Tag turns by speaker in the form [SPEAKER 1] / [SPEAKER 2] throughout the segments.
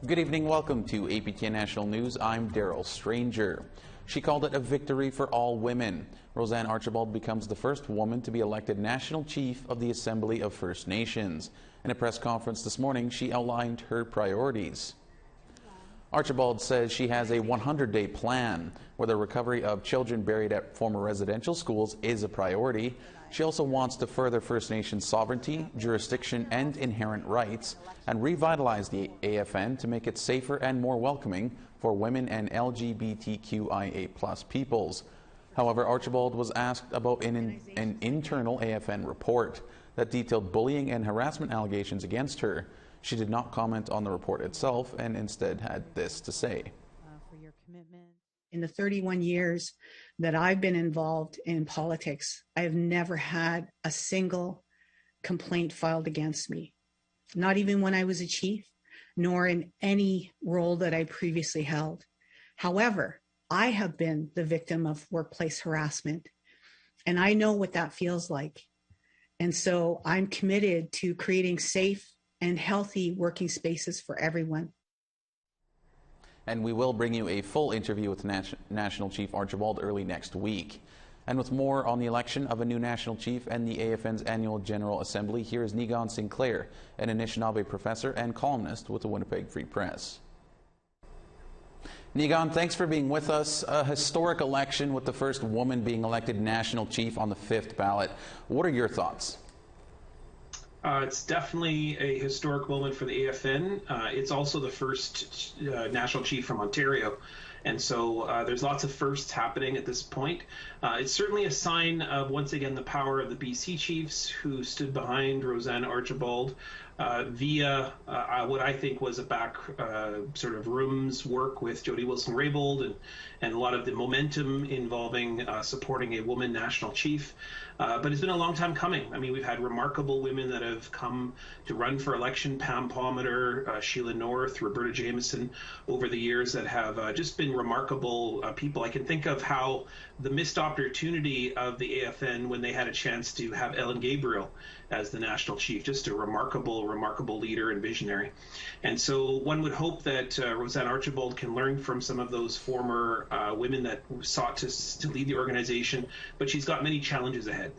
[SPEAKER 1] Good evening, welcome to APTN National News. I'm Daryl Stranger. She called it a victory for all women. RoseAnne Archibald becomes the first woman to be elected National Chief of the Assembly of First Nations. In a press conference this morning, she outlined her priorities. Archibald says she has a 100-day plan where the recovery of children buried at former residential schools is a priority. She also wants to further First Nations sovereignty, jurisdiction, and inherent rights, and revitalize the AFN to make it safer and more welcoming for women and LGBTQIA+ peoples. However, Archibald was asked about an internal AFN report that detailed bullying and harassment allegations against her. She did not comment on the report itself and instead had this to say.
[SPEAKER 2] For your commitment. In the 31 years that I've been involved in politics, I have never had a single complaint filed against me, not even when I was a chief, nor in any role that I previously held. However, I have been the victim of workplace harassment, and I know what that feels like. And so I'm committed to creating safe and healthy working spaces for everyone.
[SPEAKER 1] And we will bring you a full interview with National Chief Archibald early next week. And with more on the election of a new National Chief and the AFN's annual General Assembly, here is Nigan Sinclair, an Anishinaabe professor and columnist with the Winnipeg Free Press. Nigan, thanks for being with us. A historic election with the first woman being elected National Chief on the 5th ballot. What are your thoughts?
[SPEAKER 3] It's definitely a historic moment for the AFN. It's also the first National Chief from Ontario. And so there's lots of firsts happening at this point. It's certainly a sign of, once again, the power of the BC Chiefs who stood behind RoseAnne Archibald via what I think was a back sort of rooms work with Jody Wilson-Raybould and a lot of the momentum involving supporting a woman National Chief. But it's been a long time coming. I mean, we've had remarkable women that have come to run for election, Pam Palmater, Sheila North, Roberta Jameson, over the years that have just been remarkable people. I can think of how the missed opportunity of the AFN when they had a chance to have Ellen Gabriel as the National Chief, just a remarkable leader and visionary. And so one would hope that RoseAnne Archibald can learn from some of those former women that sought to lead the organization, but she's got many challenges ahead.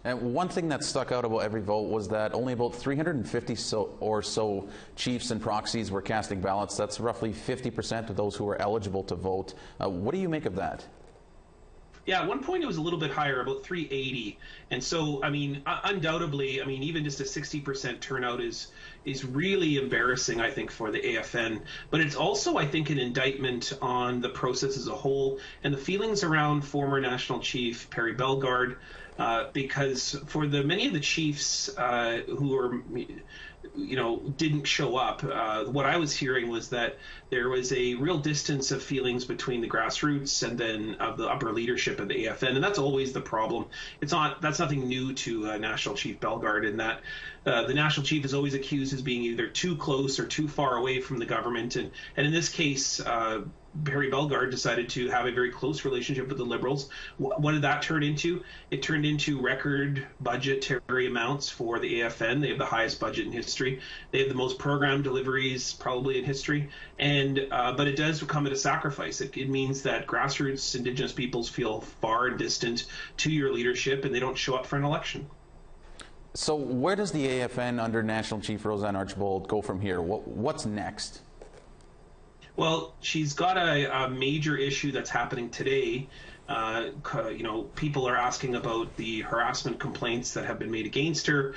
[SPEAKER 1] And one thing that stuck out about every vote was that only about 350 or so chiefs and proxies were casting ballots. That's roughly 50% of those who were eligible to vote. What do you make of that?
[SPEAKER 3] Yeah, at one point it was a little bit higher, about 380. And so, I mean, undoubtedly, I mean, even just a 60% turnout is really embarrassing, I think, for the AFN. But it's also, I think, an indictment on the process as a whole and the feelings around former National Chief Perry Bellegarde, because for the many of the chiefs who are, didn't show up, what I was hearing was that there was a real distance of feelings between the grassroots and then of the upper leadership of the AFN, and that's always the problem. That's nothing new to National Chief Bellegarde, in that the National Chief is always accused as being either too close or too far away from the government, and in this case, Perry Bellegarde decided to have a very close relationship with the Liberals. What did that turn into? It turned into record budgetary amounts for the AFN. They have the highest budget in history. They have the most program deliveries probably in history. And but it does come at a sacrifice. It means that grassroots Indigenous peoples feel far and distant to your leadership, and they don't show up for an election.
[SPEAKER 1] So where does the AFN under National Chief RoseAnne Archibald go from here? What's next?
[SPEAKER 3] Well, she's got a major issue that's happening today. People are asking about the harassment complaints that have been made against her,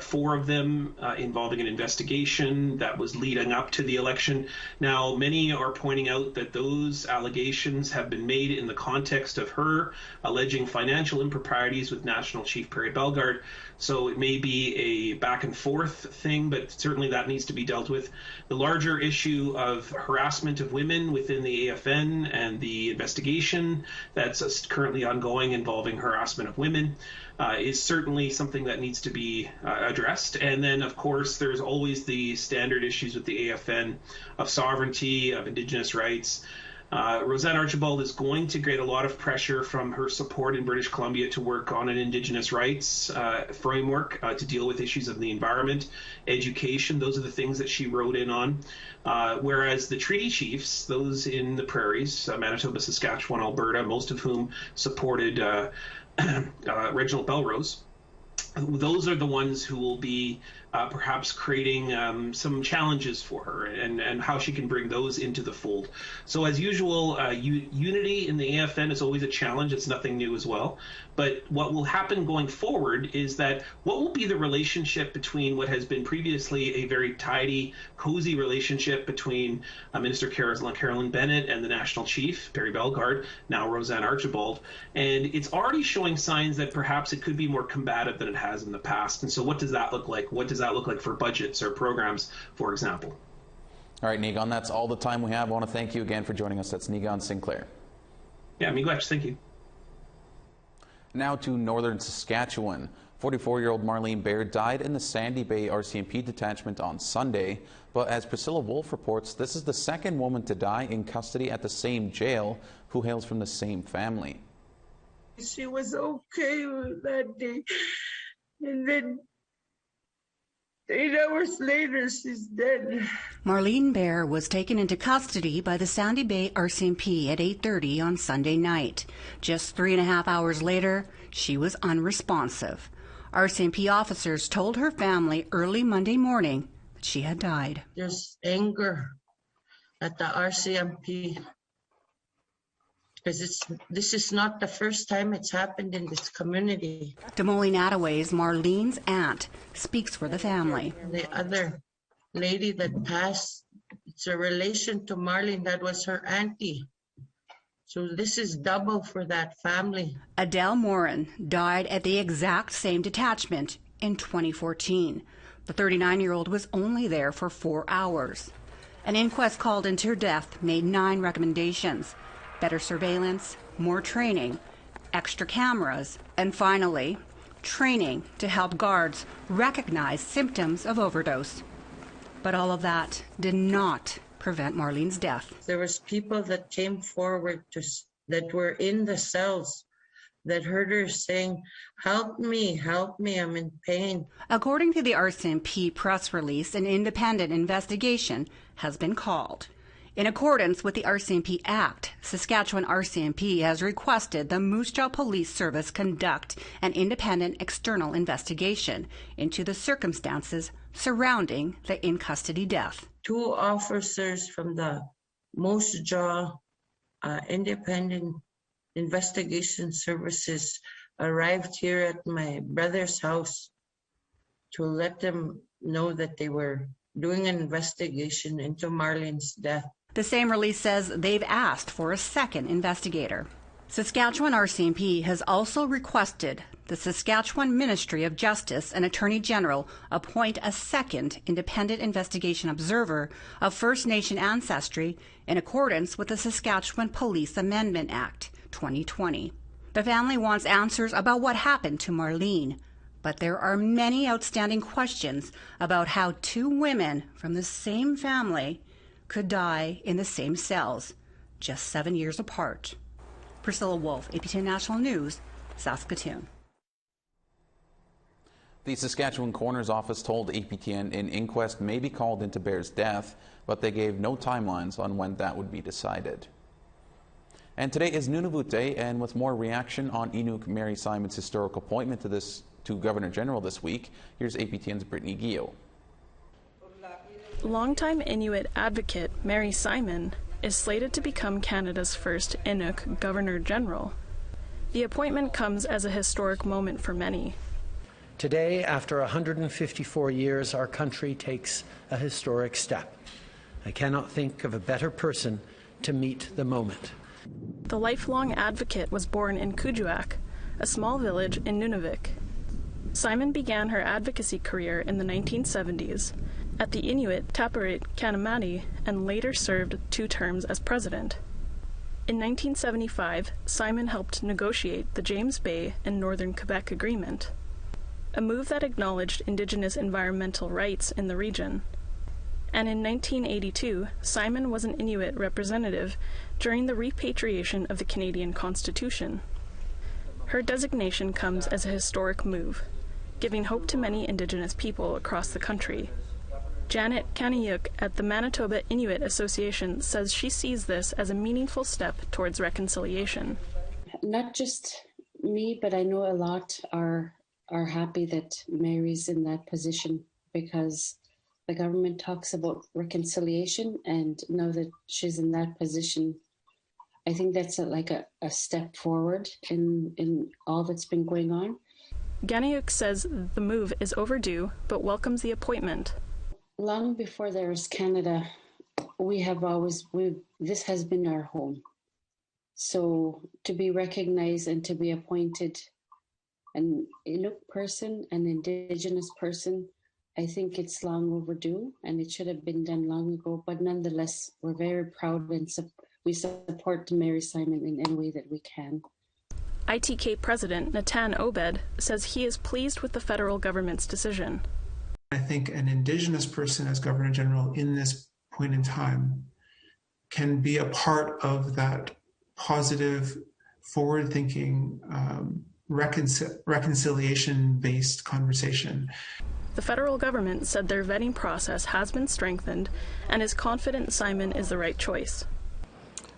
[SPEAKER 3] 4 of them involving an investigation that was leading up to the election. Now, many are pointing out that those allegations have been made in the context of her alleging financial improprieties with National Chief Perry Bellegarde. So it may be a back and forth thing, but certainly that needs to be dealt with. The larger issue of harassment of women within the AFN and the investigation that's currently ongoing involving harassment of women is certainly something that needs to be addressed. And then, of course, there's always the standard issues with the AFN of sovereignty, of Indigenous rights, RoseAnne Archibald is going to get a lot of pressure from her support in British Columbia to work on an Indigenous rights framework to deal with issues of the environment, education. Those are the things that she wrote in on. Whereas the treaty chiefs, those in the prairies, Manitoba, Saskatchewan, Alberta, most of whom supported Reginald Belrose, those are the ones who will be perhaps creating some challenges for her and how she can bring those into the fold. So as usual, unity in the AFN is always a challenge. It's nothing new as well. But what will happen going forward is that what will be the relationship between what has been previously a very tidy, cozy relationship between Minister Carolyn Bennett and the National Chief, Barry Bellegarde, now RoseAnne Archibald. And it's already showing signs that perhaps it could be more combative than it has in the past. And so what does that look like? What does that look like for budgets or programs, for example?
[SPEAKER 1] All right, Niigaan, that's all the time we have. I want to thank you again for joining us. That's Niigaan Sinclair.
[SPEAKER 3] Yeah, miigwech, thank you.
[SPEAKER 1] Now to northern Saskatchewan. 44-year-old Marlene Bear died in the Sandy Bay RCMP detachment on Sunday. But as Priscilla Wolf reports, this is the second woman to die in custody at the same jail who hails from the same family.
[SPEAKER 4] She was okay that day. And then 8 hours later, she's dead.
[SPEAKER 5] Marlene Bear was taken into custody by the Sandy Bay RCMP at 8:30 on Sunday night. Just 3.5 hours later, she was unresponsive. RCMP officers told her family early Monday morning that she had died.
[SPEAKER 4] There's anger at the RCMP because this is not the first time it's happened in this community.
[SPEAKER 5] Demoli-Nataway's Marlene's aunt speaks for the family.
[SPEAKER 4] The other lady that passed, it's a relation to Marlene. That was her auntie. So this is double for that family.
[SPEAKER 5] Adele Morin died at the exact same detachment in 2014. The 39-year-old was only there for 4 hours. An inquest called into her death made 9 recommendations: better surveillance, more training, extra cameras, and finally, training to help guards recognize symptoms of overdose. But all of that did not prevent Marlene's death.
[SPEAKER 4] There was people that came forward that were in the cells that heard her saying, help me, I'm in pain.
[SPEAKER 5] According to the RCMP press release, an independent investigation has been called. In accordance with the RCMP Act, Saskatchewan RCMP has requested the Moose Jaw Police Service conduct an independent external investigation into the circumstances surrounding the in-custody death.
[SPEAKER 4] 2 officers from the Moose Jaw Independent Investigation Services arrived here at my brother's house to let them know that they were doing an investigation into Marlene's death.
[SPEAKER 5] The same release says they've asked for a second investigator. Saskatchewan RCMP has also requested the Saskatchewan Ministry of Justice and Attorney General appoint a second independent investigation observer of First Nation ancestry in accordance with the Saskatchewan Police Amendment Act 2020. The family wants answers about what happened to Marlene, but there are many outstanding questions about how 2 women from the same family could die in the same cells, just 7 years apart. Priscilla Wolf, APTN National News, Saskatoon.
[SPEAKER 1] The Saskatchewan Coroner's Office told APTN an inquest may be called into Bear's death, but they gave no timelines on when that would be decided. And today is Nunavut Day, and with more reaction on Inuk Mary Simon's historic appointment to Governor General this week, here's APTN's Brittany Guillot.
[SPEAKER 6] Longtime Inuit advocate Mary Simon is slated to become Canada's first Inuk Governor General. The appointment comes as a historic moment for many.
[SPEAKER 7] Today, after 154 years, our country takes a historic step. I cannot think of a better person to meet the moment.
[SPEAKER 6] The lifelong advocate was born in Kuujjuaq, a small village in Nunavik. Simon began her advocacy career in the 1970s at the Inuit Tapiriit Kanamati and later served 2 terms as president. In 1975, Simon helped negotiate the James Bay and Northern Quebec Agreement, a move that acknowledged Indigenous environmental rights in the region. And in 1982, Simon was an Inuit representative during the repatriation of the Canadian Constitution. Her designation comes as a historic move, giving hope to many Indigenous people across the country. Janet Kaniyuk at the Manitoba Inuit Association says she sees this as a meaningful step towards reconciliation.
[SPEAKER 8] Not just me, but I know a lot are happy that Mary's in that position, because the government talks about reconciliation, and now that she's in that position, I think that's a step forward in all that's been going on.
[SPEAKER 6] Ganiyuk says the move is overdue, but welcomes the appointment.
[SPEAKER 8] Long before there was Canada, this has been our home. So to be recognized and to be appointed an Inuk person, an Indigenous person, I think it's long overdue, and it should have been done long ago. But nonetheless, we're very proud, and we support Mary Simon in any way that we can.
[SPEAKER 6] ITK President Natan Obed says he is pleased with the federal government's decision.
[SPEAKER 9] I think an Indigenous person as Governor General in this point in time can be a part of that positive, forward-thinking, reconciliation-based conversation.
[SPEAKER 6] The federal government said their vetting process has been strengthened and is confident Simon is the right choice.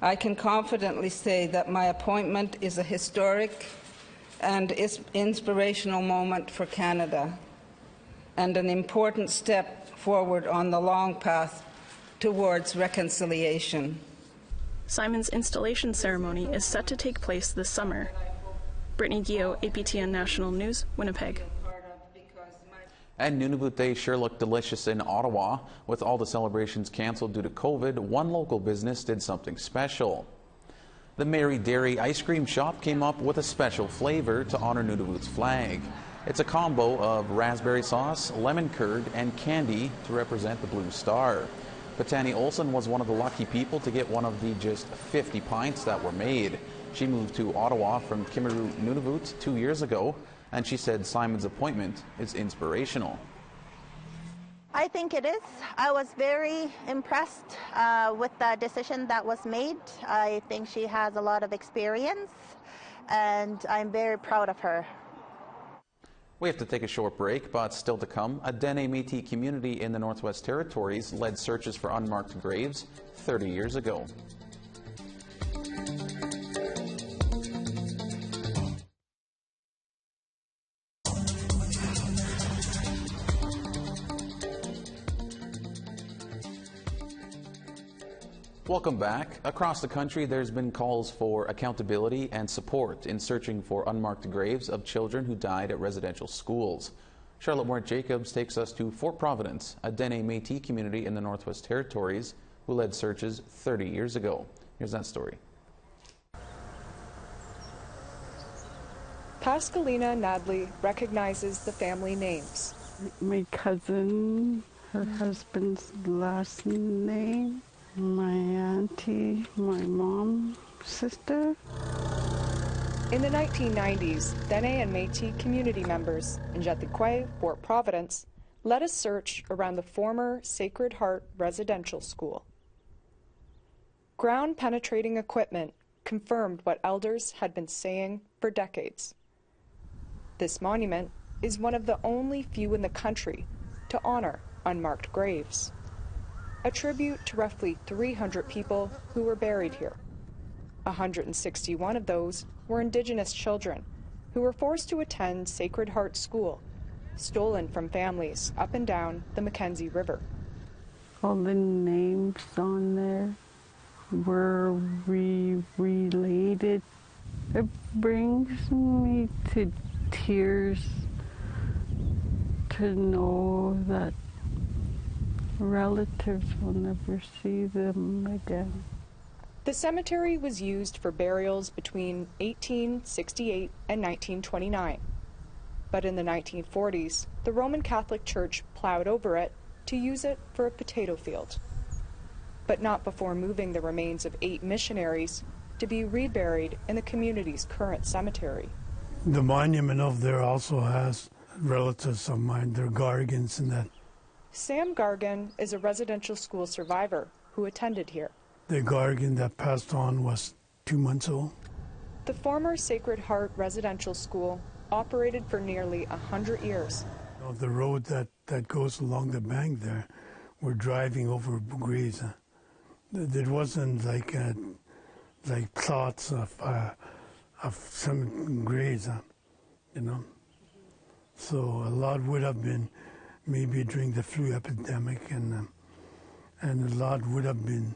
[SPEAKER 10] I can confidently say that my appointment is a historic and inspirational moment for Canada, and an important step forward on the long path towards reconciliation.
[SPEAKER 6] Simon's installation ceremony is set to take place this summer. Brittany Gio, APTN National News, Winnipeg.
[SPEAKER 1] And Nunavut Day sure looked delicious in Ottawa. With all the celebrations canceled due to COVID, one local business did something special. The Mary Dairy ice cream shop came up with a special flavor to honor Nunavut's flag. It's a combo of raspberry sauce, lemon curd, and candy to represent the Blue Star. Patani Olson was one of the lucky people to get one of the just 50 pints that were made. She moved to Ottawa from Kimaru, Nunavut 2 years ago, and she said Simon's appointment is inspirational.
[SPEAKER 11] I think it is. I was very impressed with the decision that was made. I think she has a lot of experience, and I'm very proud of her.
[SPEAKER 1] We have to take a short break, but still to come, a Dene Métis community in the Northwest Territories led searches for unmarked graves 30 years ago. Welcome back. Across the country, there's been calls for accountability and support in searching for unmarked graves of children who died at residential schools. Charlotte Mort-Jacobs takes us to Fort Providence, a Dene Métis community in the Northwest Territories who led searches 30 years ago. Here's that story.
[SPEAKER 12] Pascalina Nadley recognizes the family names.
[SPEAKER 13] My cousin, her husband's last name, my auntie, my mom, sister.
[SPEAKER 12] In the 1990s, Dene and Métis community members in Jetiquet, Fort Providence, led a search around the former Sacred Heart Residential School. Ground-penetrating equipment confirmed what elders had been saying for decades. This monument is one of the only few in the country to honor unmarked graves, a tribute to roughly 300 people who were buried here. 161 of those were Indigenous children who were forced to attend Sacred Heart School, stolen from families up and down the Mackenzie River.
[SPEAKER 13] All the names on there were related. It brings me to tears to know that relatives will never see them again.
[SPEAKER 12] The cemetery was used for burials between 1868 and 1929. But in the 1940s, the Roman Catholic Church plowed over it to use it for a potato field. But not before moving the remains of 8 missionaries to be reburied in the community's current cemetery.
[SPEAKER 14] The monument over there also has relatives of mine, they're Gargans and that.
[SPEAKER 12] Sam Gargan is a residential school survivor who attended here.
[SPEAKER 14] The Gargan that passed on was 2 months old.
[SPEAKER 12] The former Sacred Heart Residential School operated for nearly 100 years.
[SPEAKER 14] The road that goes along the bank there, we're driving over graves. There wasn't like plots of some graves, you know. So a lot would have been maybe during the flu epidemic, and a lot would have been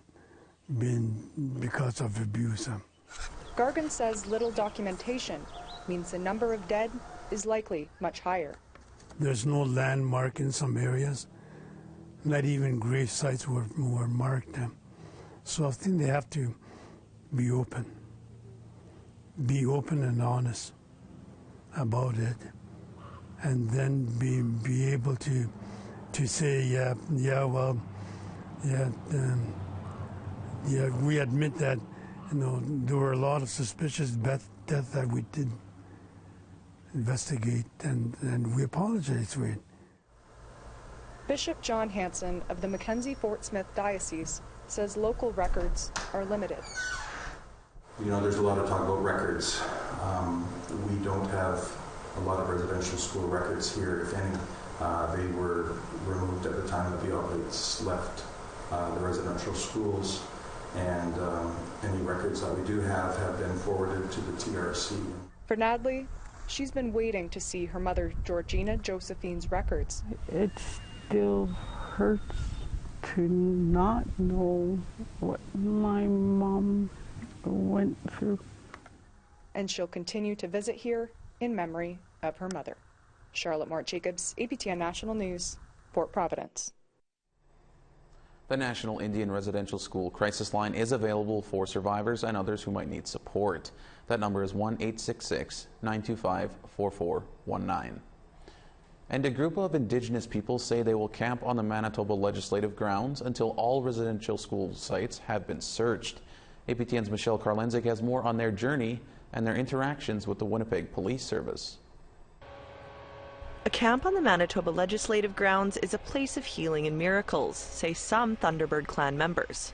[SPEAKER 14] because of abuse.
[SPEAKER 12] Gargan says little documentation means the number of dead is likely much higher.
[SPEAKER 14] There's no landmark in some areas. Not even grave sites were marked. So I think they have to be open and honest about it, and then be able to say, we admit that, you know, there were a lot of suspicious deaths that we did investigate, and we apologize for it.
[SPEAKER 12] Bishop John Hanson of the Mackenzie-Fort Smith Diocese says local records are limited.
[SPEAKER 15] You know, there's a lot of talk about records. We don't have a lot of residential school records here, if any. They were removed at the time that the Oblates left the residential schools, and any records that we do have been forwarded to the TRC.
[SPEAKER 12] For Nadley, she's been waiting to see her mother Georgina Josephine's records.
[SPEAKER 13] It still hurts to not know what my mom went through.
[SPEAKER 12] And she'll continue to visit here in memory of her mother. Charlotte Mort Jacobs, APTN National News, Fort Providence.
[SPEAKER 1] The National Indian Residential School Crisis Line is available for survivors and others who might need support. That number is 1-866-925-4419. And a group of Indigenous people say they will camp on the Manitoba Legislative grounds until all residential school sites have been searched. APTN's Michelle Karlenzig has more on their journey and their interactions with the Winnipeg Police Service.
[SPEAKER 16] A camp on the Manitoba Legislative grounds is a place of healing and miracles, say some Thunderbird Clan members.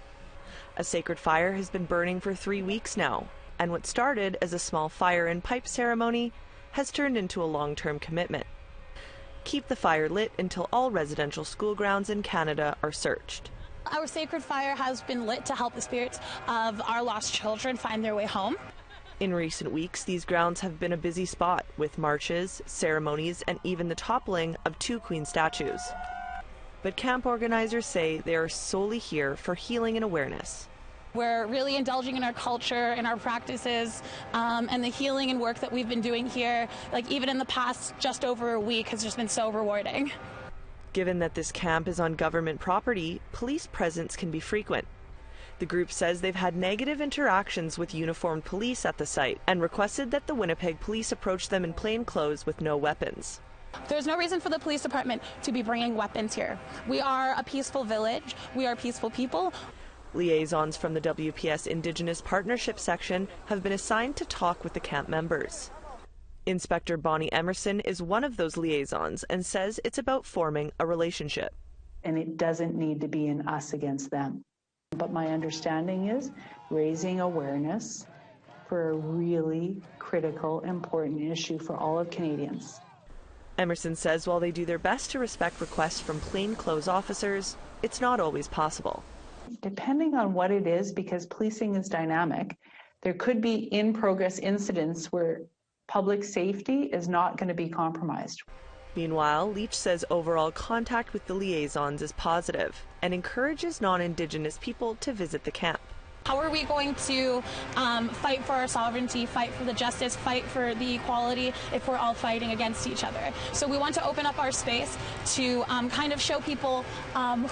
[SPEAKER 16] A sacred fire has been burning for 3 weeks now, and what started as a small fire and pipe ceremony has turned into a long-term commitment. Keep the fire lit until all residential school grounds in Canada are searched.
[SPEAKER 17] Our sacred fire has been lit to help the spirits of our lost children find their way home.
[SPEAKER 16] In recent weeks, these grounds have been a busy spot with marches, ceremonies, and even the toppling of 2 Queen statues. But camp organizers say they are solely here for healing and awareness.
[SPEAKER 17] We're really indulging in our culture and our practices, and the healing and work that we've been doing here, like even in the past just over a week, has just been so rewarding.
[SPEAKER 16] Given that this camp is on government property, police presence can be frequent. The group says they've had negative interactions with uniformed police at the site and requested that the Winnipeg police approach them in plain clothes with no weapons.
[SPEAKER 17] There's no reason for the police department to be bringing weapons here. We are a peaceful village. We are peaceful people.
[SPEAKER 16] Liaisons from the WPS Indigenous Partnership section have been assigned to talk with the camp members. Inspector Bonnie Emerson is one of those liaisons and says it's about forming a relationship.
[SPEAKER 18] And it doesn't need to be an us against them. But my understanding is raising awareness for a really critical, important issue for all of Canadians.
[SPEAKER 16] Emerson says while they do their best to respect requests from plainclothes officers, it's not always possible.
[SPEAKER 18] Depending on what it is, because policing is dynamic, there could be in-progress incidents where public safety is not going to be compromised.
[SPEAKER 16] Meanwhile, Leach says overall contact with the liaisons is positive and encourages non-Indigenous people to visit the camp.
[SPEAKER 17] How are we going to fight for our sovereignty, fight for the justice, fight for the equality if we're all fighting against each other? So we want to open up our space to kind of show people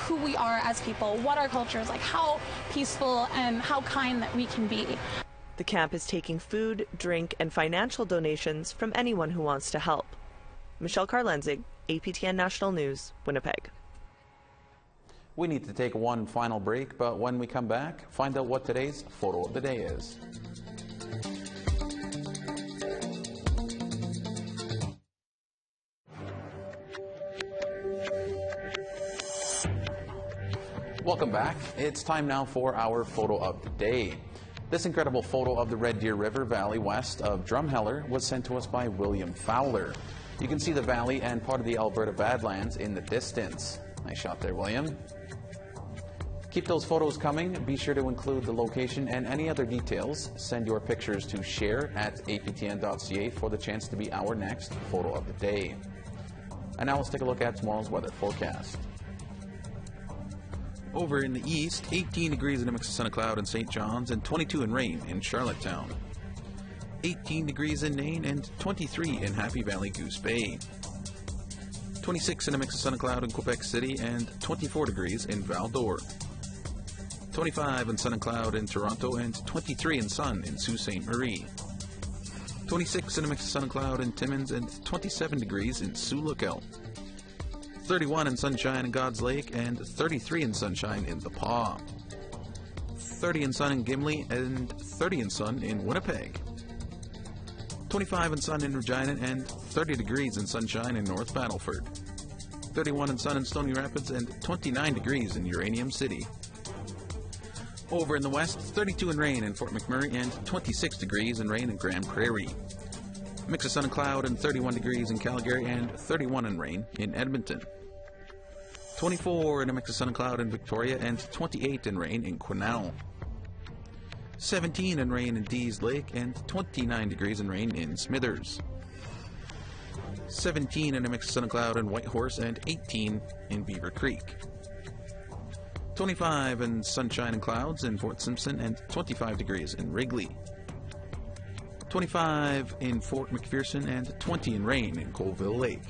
[SPEAKER 17] who we are as people, what our culture is like, how peaceful and how kind that we can be.
[SPEAKER 16] The camp is taking food, drink, and financial donations from anyone who wants to help. Michelle Karlenzig, APTN National News, Winnipeg.
[SPEAKER 1] We need to take one final break, but when we come back, find out what today's photo of the day is. Welcome back. It's time now for our photo of the day. This incredible photo of the Red Deer River Valley west of Drumheller was sent to us by William Fowler. You can see the valley and part of the Alberta Badlands in the distance. Nice shot there, William. Keep those photos coming. Be sure to include the location and any other details. Send your pictures to share@aptn.ca for the chance to be our next photo of the day. And now let's take a look at tomorrow's weather forecast. Over in the east, 18 degrees in a mix of sun and cloud in St. John's and 22 in rain in Charlottetown. 18 degrees in Nain and 23 in Happy Valley Goose Bay. 26 in a mix of sun and cloud in Quebec City and 24 degrees in Val-d'Or. 25 in sun and cloud in Toronto and 23 in sun in Sault Ste. Marie. 26 in a mix of sun and cloud in Timmins and 27 degrees in Sioux Lookout. 31 in sunshine in God's Lake and 33 in sunshine in The Paw. 30 in sun in Gimli and 30 in sun in Winnipeg. 25 in sun in Regina and 30 degrees in sunshine in North Battleford. 31 in sun in Stony Rapids and 29 degrees in Uranium City. Over in the west, 32 in rain in Fort McMurray and 26 degrees in rain in Grand Prairie. Mix of sun and cloud and 31 degrees in Calgary and 31 in rain in Edmonton. 24 in a mix of sun and cloud in Victoria and 28 in rain in Quesnel. 17 in rain in Dease Lake and 29 degrees in rain in Smithers. 17 in a mix of sun and cloud in Whitehorse and 18 in Beaver Creek. 25 in sunshine and clouds in Fort Simpson and 25 degrees in Wrigley. 25 in Fort McPherson and 20 in rain in Colville Lake.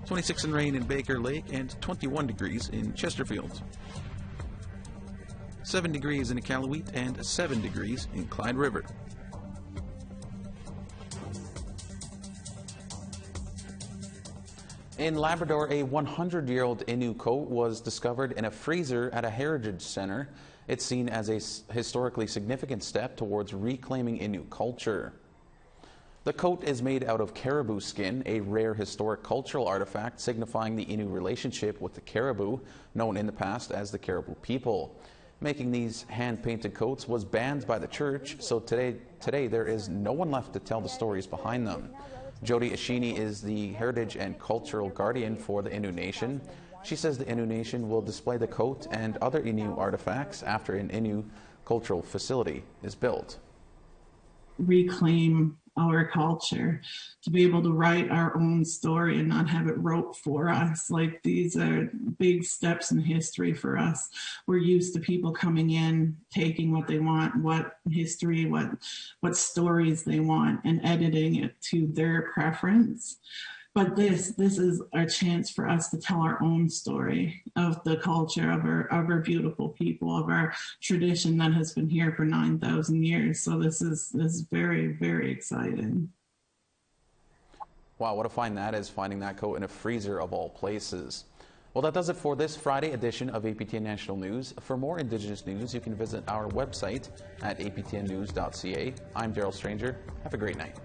[SPEAKER 1] 26 in rain in Baker Lake and 21 degrees in Chesterfield. 7 degrees in Iqaluit and 7 degrees in Clyde River. In Labrador, a 100-year-old Innu coat was discovered in a freezer at a heritage center. It's seen as a historically significant step towards reclaiming Innu culture. The coat is made out of caribou skin, a rare historic cultural artifact signifying the Innu relationship with the caribou, known in the past as the Caribou people. Making these hand-painted coats was banned by the church, so today there is no one left to tell the stories behind them. Jody Ashini is the heritage and cultural guardian for the Innu Nation. She says the Innu Nation will display the coat and other Innu artifacts after an Innu cultural facility is built.
[SPEAKER 19] Reclaim our culture, to be able to write our own story and not have it wrote for us. Like, these are big steps in history for us. We're used to people coming in, taking what they want, what history, what stories they want, and editing it to their preference. But this is our chance for us to tell our own story of the culture of our beautiful people, of our tradition that has been here for 9,000 years. So this is very, very exciting.
[SPEAKER 1] Wow, what a find that is, finding that coat in a freezer of all places. Well, that does it for this Friday edition of APTN National News. For more Indigenous news, you can visit our website at aptnnews.ca. I'm Daryl Stranger. Have a great night.